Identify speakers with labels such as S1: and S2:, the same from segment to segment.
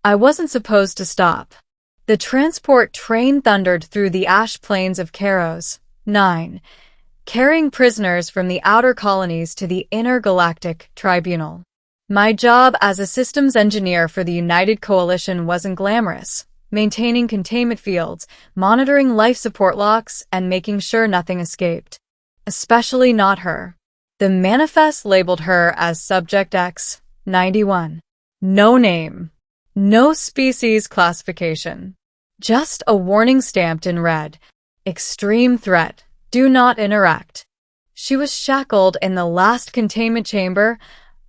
S1: I wasn't supposed to stop. The transport train thundered through the ash plains of Keros, 9, carrying prisoners from the outer colonies to the inner Galactic tribunal. My job as a systems engineer for the United Coalition wasn't glamorous, maintaining containment fields, monitoring life support locks, and making sure nothing escaped. Especially not her. The manifest labeled her as Subject X, 91. No name. No species classification. Just a warning stamped in red. Extreme threat. Do not interact. She was shackled in the last containment chamber,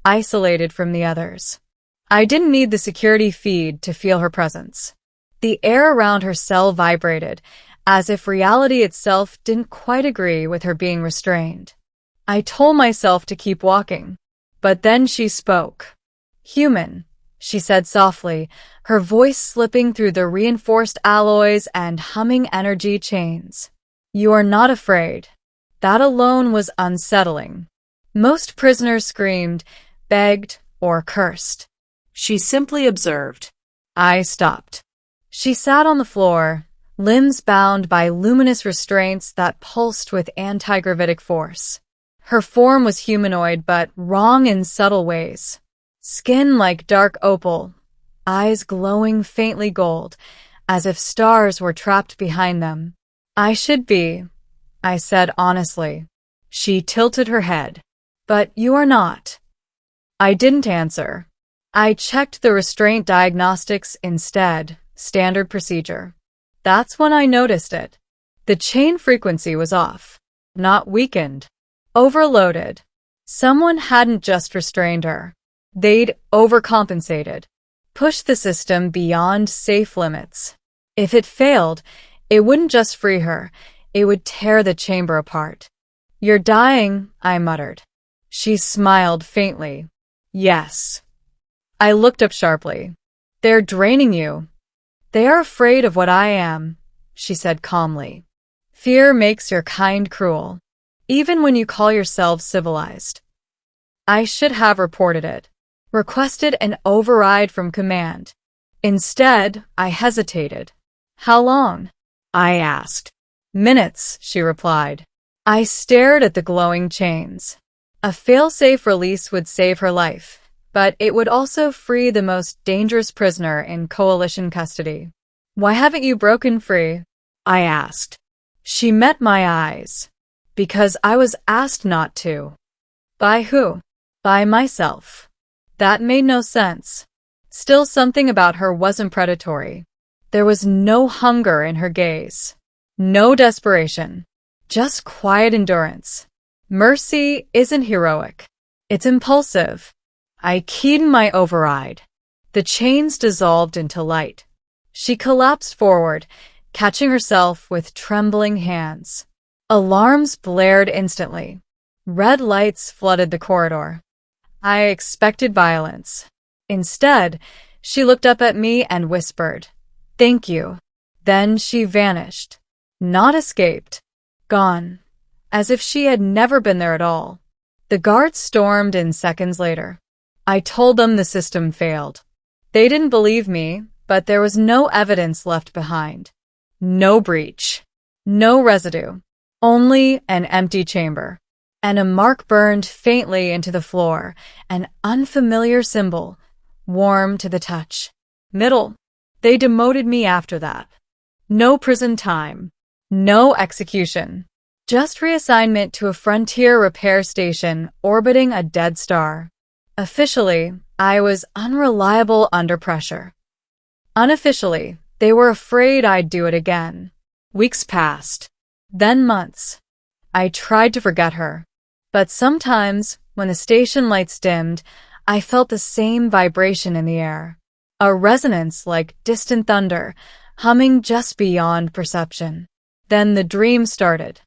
S1: isolated from the others. I didn't need the security feed to feel her presence. The air around her cell vibrated, as if reality itself didn't quite agree with her being restrained. I told myself to keep walking, but then she spoke. Human, she said softly, her voice slipping through the reinforced alloys and humming energy chains. You are not afraid. That alone was unsettling. Most prisoners screamed, begged, or cursed.
S2: She simply observed.
S1: I stopped. She sat on the floor, limbs bound by luminous restraints that pulsed with anti-gravitic force. Her form was humanoid but wrong in subtle ways. Skin like dark opal, eyes glowing faintly gold, as if stars were trapped behind them. I should be, I said honestly. She tilted her head. But you are not. I didn't answer. I checked the restraint diagnostics instead, standard procedure. That's when I noticed it. The chain frequency was off. Not weakened. Overloaded. Someone hadn't just restrained her. They'd overcompensated. Pushed the system beyond safe limits. If it failed, it wouldn't just free her, it would tear the chamber apart. You're dying, I muttered. She smiled faintly. Yes. I looked up sharply. They're draining you. They are afraid of what I am, she said calmly. Fear makes your kind cruel, even when you call yourselves civilized. I should have reported it, requested an override from command. Instead, I hesitated. How long? I asked. Minutes, she replied. I stared at the glowing chains. A fail-safe release would save her life, but it would also free the most dangerous prisoner in Coalition custody. Why haven't you broken free? I asked. She met my eyes. Because I was asked not to. By who? By myself. That made no sense. Still, something about her wasn't predatory. There was no hunger in her gaze. No desperation. Just quiet endurance. Mercy isn't heroic. It's impulsive. I keyed in my override. The chains dissolved into light. She collapsed forward, catching herself with trembling hands. Alarms blared instantly. Red lights flooded the corridor. I expected violence. Instead, she looked up at me and whispered, "Thank you." Then she vanished. Not escaped. Gone. As if she had never been there at all. The guards stormed in seconds later. I told them the system failed. They didn't believe me, but there was no evidence left behind. No breach. No residue. Only an empty chamber. And a mark burned faintly into the floor, an unfamiliar symbol, warm to the touch. Middle. They demoted me after that. No prison time. No execution. Just reassignment to a frontier repair station orbiting a dead star. Officially, I was unreliable under pressure. Unofficially, they were afraid I'd do it again. Weeks passed. Then months. I tried to forget her. But sometimes, when the station lights dimmed, I felt the same vibration in the air. A resonance like distant thunder, humming just beyond perception. Then the dream started.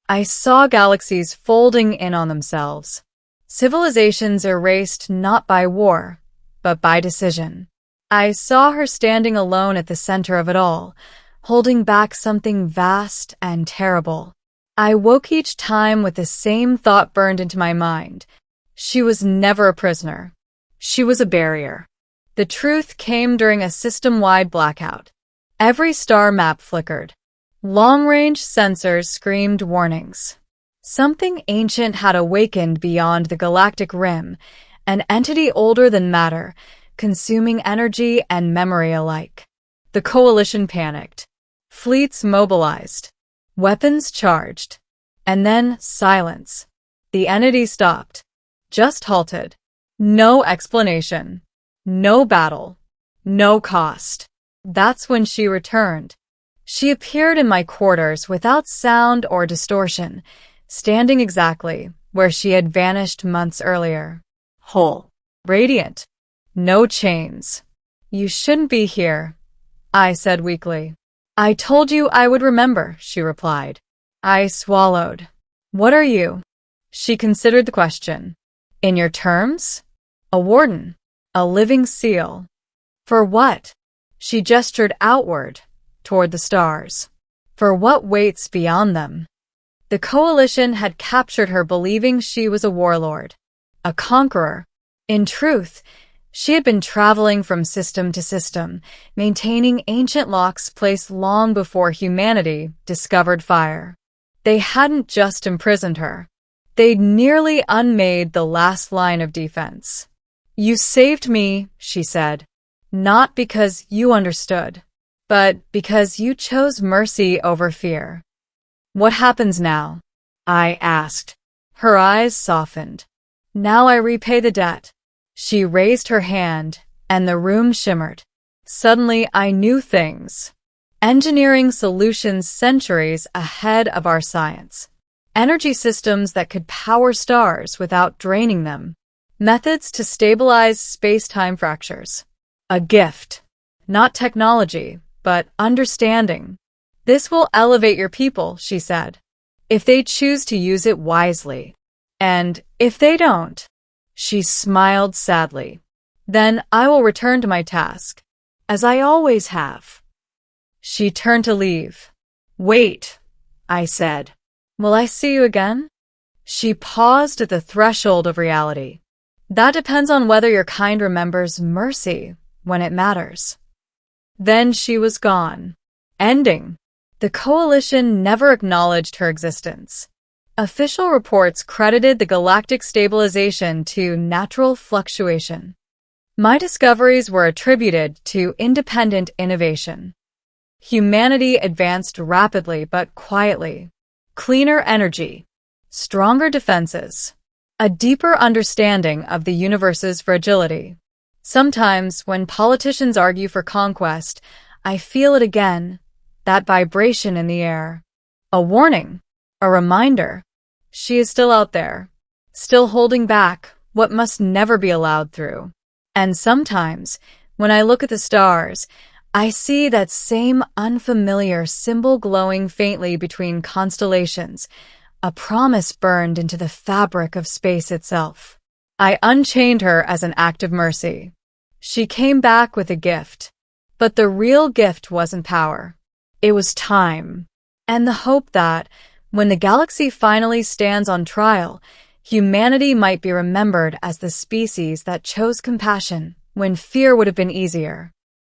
S1: I saw galaxies folding in on themselves. Civilizations erased not by war, but by decision. I saw her standing alone at the center of it all, holding back something vast and terrible. I woke each time with the same thought burned into my mind. She was never a prisoner. She was a barrier. The truth came during a system-wide blackout. Every star map flickered. Long-range sensors screamed warnings. Something ancient had awakened beyond the galactic rim, an entity older than matter, consuming energy and memory alike. The coalition panicked. Fleets mobilized. Weapons charged. And then silence. The entity stopped. Just halted. No explanation. No battle. No cost. That's when she returned. She appeared in my quarters without sound or distortion, standing exactly where she had vanished months earlier. Whole. Radiant. No chains. You shouldn't be here, I said weakly. I told you I would remember, she replied. I swallowed. What are you? She considered the question. In your terms? A warden. A living seal. For what? She gestured outward, toward the stars. For what waits beyond them? The coalition had captured her believing she was a warlord, a conqueror. In truth, she had been traveling from system to system, maintaining ancient locks placed long before humanity discovered fire. They hadn't just imprisoned her. They'd nearly unmade the last line of defense. You saved me, she said, not because you understood, but because you chose mercy over fear. What happens now? I asked. Her eyes softened. Now I repay the debt. She raised her hand, and the room shimmered. Suddenly I knew things. Engineering solutions centuries ahead of our science. Energy systems that could power stars without draining them. Methods to stabilize space-time fractures. A gift. Not technology, but understanding. This will elevate your people, she said, if they choose to use it wisely. And if they don't, she smiled sadly. Then I will return to my task, as I always have. She turned to leave. Wait, I said. Will I see you again? She paused at the threshold of reality. That depends on whether your kind remembers mercy when it matters. Then she was gone. Ending. The coalition never acknowledged her existence. Official reports credited the galactic stabilization to natural fluctuation. My discoveries were attributed to independent innovation. Humanity advanced rapidly but quietly. Cleaner energy, stronger defenses, a deeper understanding of the universe's fragility. Sometimes, when politicians argue for conquest, I feel it again, that vibration in the air. A warning, a reminder. She is still out there, still holding back what must never be allowed through. And sometimes, when I look at the stars, I see that same unfamiliar symbol glowing faintly between constellations, a promise burned into the fabric of space itself. I unchained her as an act of mercy. She came back with a gift. But the real gift wasn't power. It was time. And the hope that, when the galaxy finally stands on trial, humanity might be remembered as the species that chose compassion when fear would have been easier.